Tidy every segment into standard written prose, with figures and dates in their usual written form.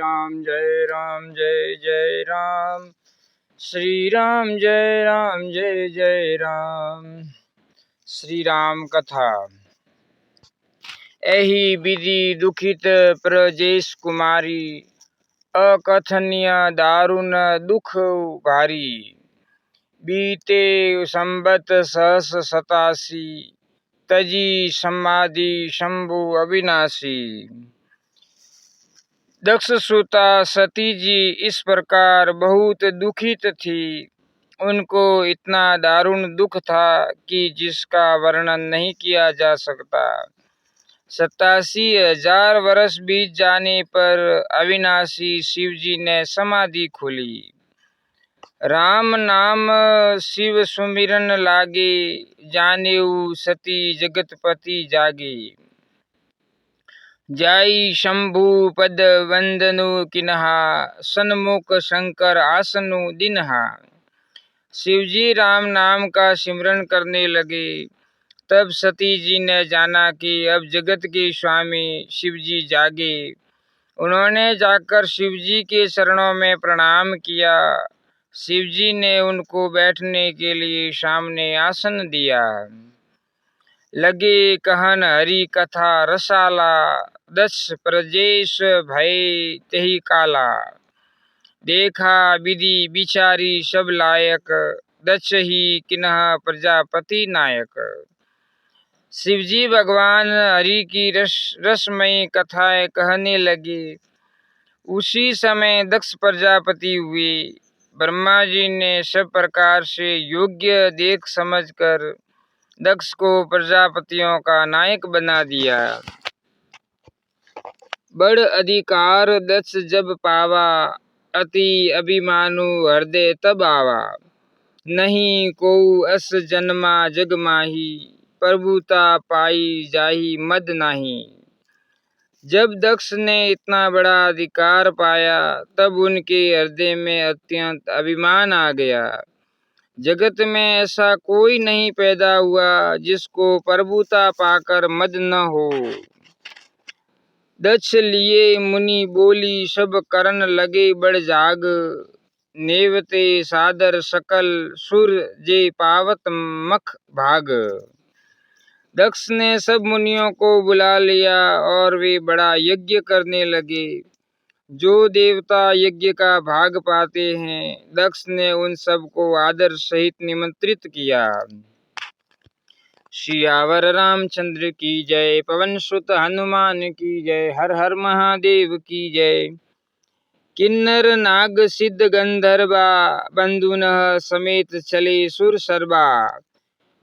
राम जय राम जय जय राम। श्री राम जय राम जय जय राम। श्री राम कथा। एहि विधि दुखित प्रजेश कुमारी, अकथनीय दारुण दुख भारी। बीते संबत सहस 87, तजी समाधि शंभु अविनाशी। दक्ष सुता सती जी इस प्रकार बहुत दुखित थी। उनको इतना दारुण दुख था कि जिसका वर्णन नहीं किया जा सकता। 87,000 वर्ष बीत जाने पर अविनाशी शिवजी ने समाधि खोली। राम नाम शिव सुमिरन लागे, जानेऊ सती जगतपति जागे। जाई शंभु पद वंदनु किन्हा, सन्मुख शंकर आसनु दिन्हा। शिवजी राम नाम का सिमरन करने लगे। तब सती जी ने जाना कि अब जगत के स्वामी शिवजी जागे। उन्होंने जाकर शिवजी के चरणों में प्रणाम किया। शिवजी ने उनको बैठने के लिए सामने आसन दिया। लगे कहन हरि कथा रसाला, दक्ष प्रजेश भय तेहि काला। देखा विधि विचारी सब लायक, दक्ष ही किन्ह प्रजापति नायक। शिवजी भगवान हरि की रसमयी कथाएं कहने लगे। उसी समय दक्ष प्रजापति हुए। ब्रह्मा जी ने सब प्रकार से योग्य देख समझकर दक्ष को प्रजापतियों का नायक बना दिया। बड़ अधिकार दक्ष जब पावा, अति अभिमानु हृदय तब आवा। नहीं को अस जन्मा जग माही, प्रभुता पाई जाही मद नाही। जब दक्ष ने इतना बड़ा अधिकार पाया, तब उनके हृदय में अत्यंत अभिमान आ गया। जगत में ऐसा कोई नहीं पैदा हुआ जिसको प्रभुता पाकर मद न हो। दक्ष लिए मुनि बोली सब करन लगे बड़ जाग, नेवते सादर सकल सुर जे पावत मख भाग। दक्ष ने सब मुनियों को बुला लिया और वे बड़ा यज्ञ करने लगे। जो देवता यज्ञ का भाग पाते हैं, दक्ष ने उन सब को आदर सहित निमंत्रित किया। सियावर रामचंद्र की जय, पवन सुत हनुमान की जय, हर हर महादेव की जय। किन्नर नाग सिद्ध गंधर्वा, बंधुनः समेत चले सुर सर्वा।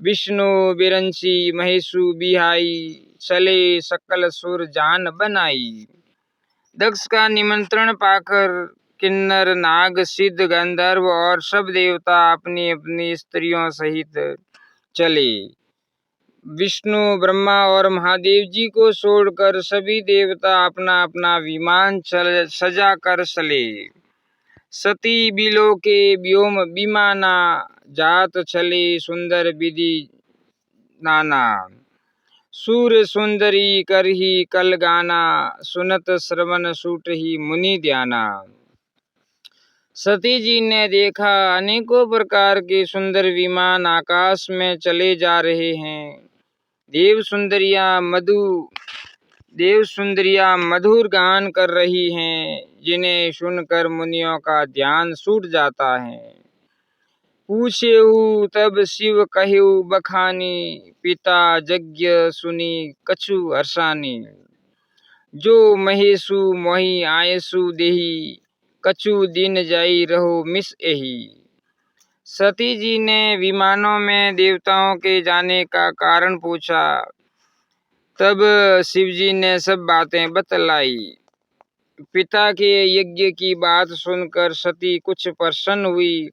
विष्णु बिरंसी महेशु बिहाई, चले सकल सुर जान बनाई। दक्ष का निमंत्रण पाकर किन्नर नाग सिद्ध गंधर्व और सब देवता अपनी अपनी स्त्रियों सहित चले। विष्णु ब्रह्मा और महादेव जी को छोड़कर सभी देवता अपना अपना विमान सजा कर चले। सती बिलो के व्योम विमाना, जात चले सुंदर विधि नाना। सूर सुंदरी करही कल गाना, सुनत श्रवण सूट ही मुनि ध्याना। सती जी ने देखा अनेकों प्रकार के सुंदर विमान आकाश में चले जा रहे हैं। देव सुंदरिया मधुर गान कर रही हैं, जिन्हें सुनकर मुनियों का ध्यान छूट जाता है। पूछेहु तब शिव कहेहु बखानी, पिता यज्ञ सुनी कछु हर्षानी। जो महेशु मोहि आयसु देही, कछु दिन जाई रहो मिस एही। सती जी ने विमानों में देवताओं के जाने का कारण पूछा। तब शिवजी ने सब बातें बतलाई। पिता के यज्ञ की बात सुनकर सती कुछ प्रसन्न हुई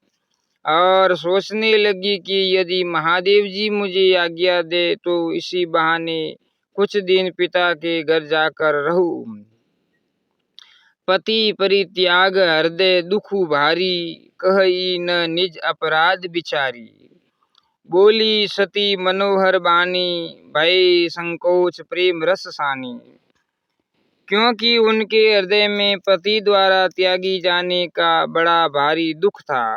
और सोचने लगी कि यदि महादेव जी मुझे आज्ञा दे तो इसी बहाने कुछ दिन पिता के घर जाकर रहूं। पति परित्याग हृदय दुखु भारी, कहई न निज अपराध बिचारी। बोली सती मनोहर बानी, भय संकोच प्रेम रस सानी। क्योंकि उनके हृदय में पति द्वारा त्यागी जाने का बड़ा भारी दुख था,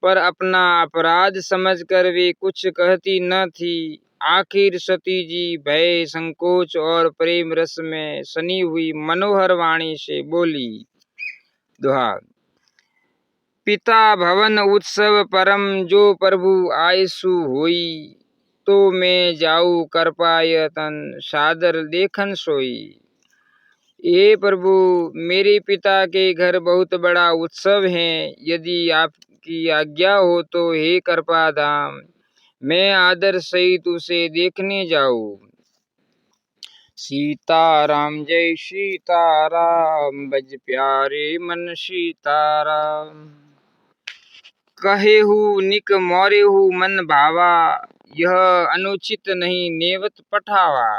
पर अपना अपराध समझकर वे कुछ कहती न थी। आखिर सती जी भय, संकोच और प्रेम रस में सनी हुई मनोहर वाणी से बोली। दोहा। पिता भवन उत्सव परम, जो प्रभु आयसु होई, तो मैं जाऊ कृपायतन, सादर देखन सोई। हे प्रभु, मेरे पिता के घर बहुत बड़ा उत्सव है। यदि आपकी आज्ञा हो तो हे कृपाधाम, मैं आदर सहित उसे देखने जाऊं। सीताराम जय सीताराम, बज प्यारे मन सीताराम। कहेहु निक मोरेहु मन भावा, यह अनुचित नहीं नेवत पठावा।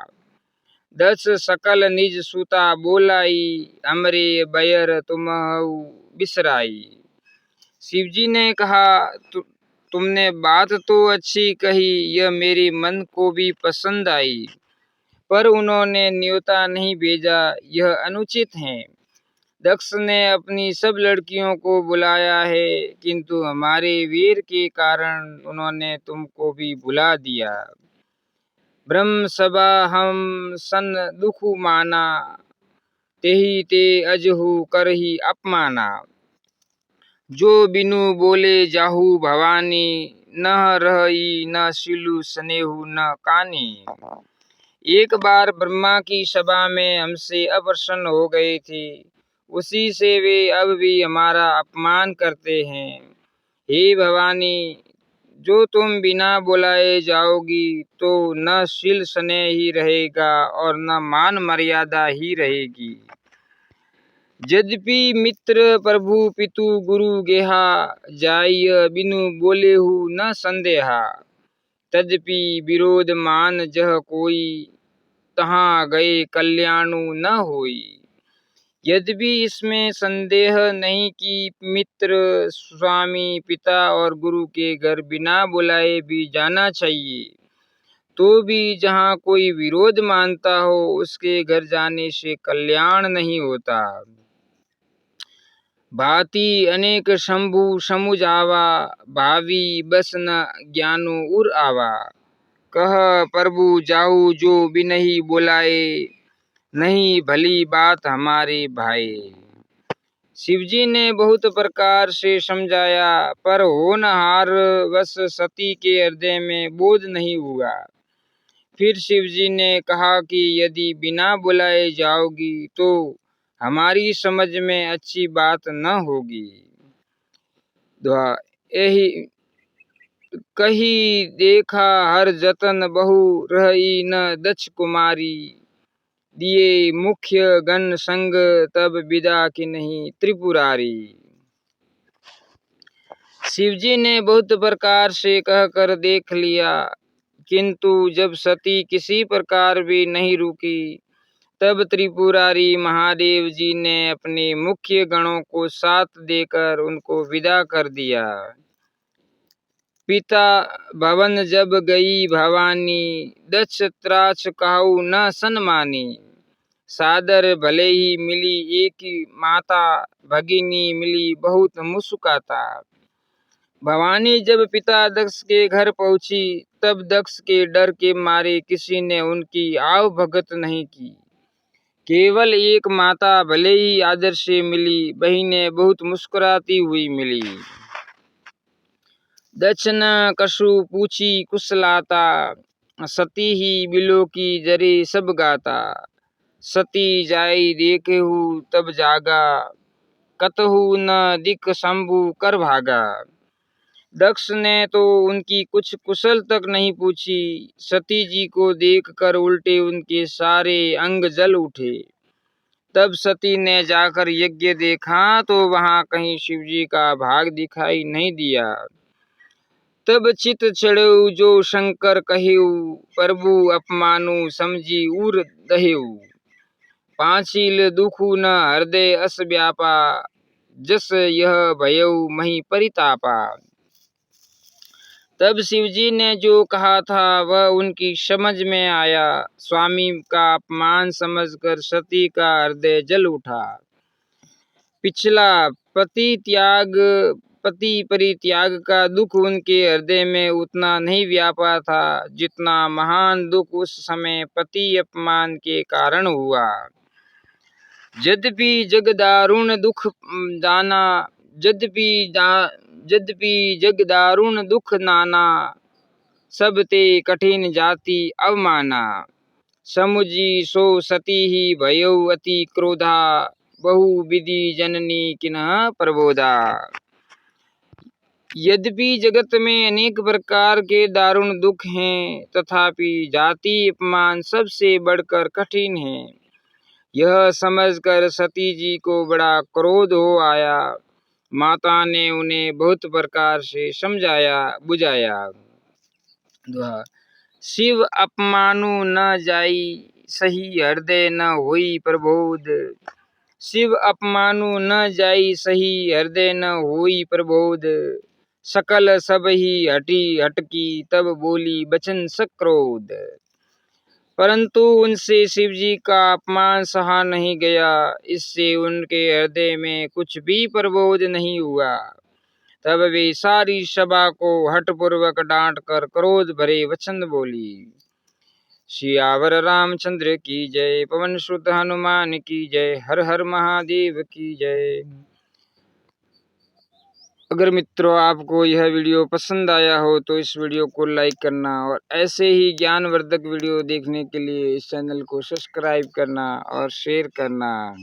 दस सकल निज सुता बोलाई, हमरे बयर तुम्हु बिसराई। शिवजी ने कहा, तुमने बात तो अच्छी कही, यह मेरे मन को भी पसंद आई, पर उन्होंने न्योता नहीं भेजा, यह अनुचित है। दक्ष ने अपनी सब लड़कियों को बुलाया है, किंतु हमारे वीर के कारण उन्होंने तुमको भी बुला दिया। ब्रह्म सभा हम सन दुख माना, तेहि ते अजहु करही अपमाना। जो बिनु बोले जाहु भवानी, न रही न सिलु स्नेहु न कानी। एक बार ब्रह्मा की सभा में हमसे अप्रसन्न हो गए थे, उसी से वे अब भी हमारा अपमान करते हैं। हे भवानी, जो तुम बिना बुलाए जाओगी तो न शील स्नेह ही रहेगा और न मान मर्यादा ही रहेगी। यद्यपि मित्र प्रभु पितु गुरु गेहा, जाय बिनु बोलेहु न संदेहा। तद्यपि विरोध मान जह कोई, तहाँ गए कल्याणु न होई। यद्यपि इसमें संदेह नहीं कि मित्र, स्वामी, पिता और गुरु के घर बिना बुलाए भी जाना चाहिए, तो भी जहाँ कोई विरोध मानता हो, उसके घर जाने से कल्याण नहीं होता। भांति अनेक शंभु समुझावा, भावी बस न ज्ञानु उर आवा। कह प्रभु जाहु जो बिनहि बुलाए, नहीं भली बात हमारे भाई। शिवजी ने बहुत प्रकार से समझाया, पर होनहार वश सती के हृदय में बोध नहीं हुआ। फिर शिवजी ने कहा कि यदि बिना बुलाए जाओगी तो हमारी समझ में अच्छी बात न होगी। यही कही देखा हर जतन, बहु रही न दक्ष कुमारी। दिए मुख्य गण संग, तब विदा की नहीं त्रिपुरारी। शिवजी ने बहुत प्रकार से कहकर देख लिया, किंतु जब सती किसी प्रकार भी नहीं रुकी, तब त्रिपुरारी महादेव जी ने अपने मुख्य गणों को साथ देकर उनको विदा कर दिया। पिता भवन जब गई भवानी, दक्ष त्राच कहु न सन्मानी। सादर भले ही मिली एक माता, भगिनी मिली बहुत मुस्काता। भवानी जब पिता दक्ष के घर पहुंची, तब दक्ष के डर के मारे किसी ने उनकी आव भगत नहीं की। केवल एक माता भले ही आदर से मिली, वही ने बहुत मुस्कुराती हुई मिली। दक्ष न कछु पूछी कुशलाता, सती ही बिलो की जरे सब गाता। सती जाई देखेहु तब जागा, कतहु न दिख शंभु कर भागा। दक्ष ने तो उनकी कुछ कुशल तक नहीं पूछी। सती जी को देखकर उल्टे उनके सारे अंग जल उठे। तब सती ने जाकर यज्ञ देखा तो वहां कहीं शिवजी का भाग दिखाई नहीं दिया। तब चित चढ़ेऊ जो शंकर कहेऊ, प्रभु अपमानु समझी उर दहेऊ। पांचील दुखु न हृदय अस व्यापा, जस यह भयऊ मही परितापा। तब शिवजी ने जो कहा था वह उनकी समझ में आया। स्वामी का अपमान समझकर सती का हृदय जल उठा। पिछला पति परित्याग का दुख उनके हृदय में उतना नहीं व्यापा था जितना महान दुख उस समय पति अपमान के कारण हुआ। यद्यपि जग दारुण दुख नाना, सब ते कठिन जाति अवमाना। समुझी सो सती ही भयो अति क्रोधा, बहु विधि जननी किन्ह प्रबोधा। यद्यपि जगत में अनेक प्रकार के दारुण दुख हैं, तथापि जाति अपमान सबसे बढ़कर कठिन है। यह समझकर सती जी को बड़ा क्रोध हो आया। माता ने उन्हें बहुत प्रकार से समझाया बुझाया। शिव अपमानु न जाई, सही हृदय न होई प्रबोध। शिव अपमानु न जाई, सही हृदय न होई प्रबोध। सकल सब ही हटकी, तब बोली बचन सक्रोध। परंतु उनसे शिवजी का अपमान सहा नहीं गया। इससे उनके हृदय में कुछ भी प्रबोध नहीं हुआ। तब वे सारी सभा को हठपूर्वक डांट कर क्रोध भरे वचन बोली। सियावर रामचंद्र की जय। पवन सुत हनुमान की जय। हर हर महादेव की जय। अगर मित्रों आपको यह वीडियो पसंद आया हो तो इस वीडियो को लाइक करना और ऐसे ही ज्ञानवर्धक वीडियो देखने के लिए इस चैनल को सब्सक्राइब करना और शेयर करना।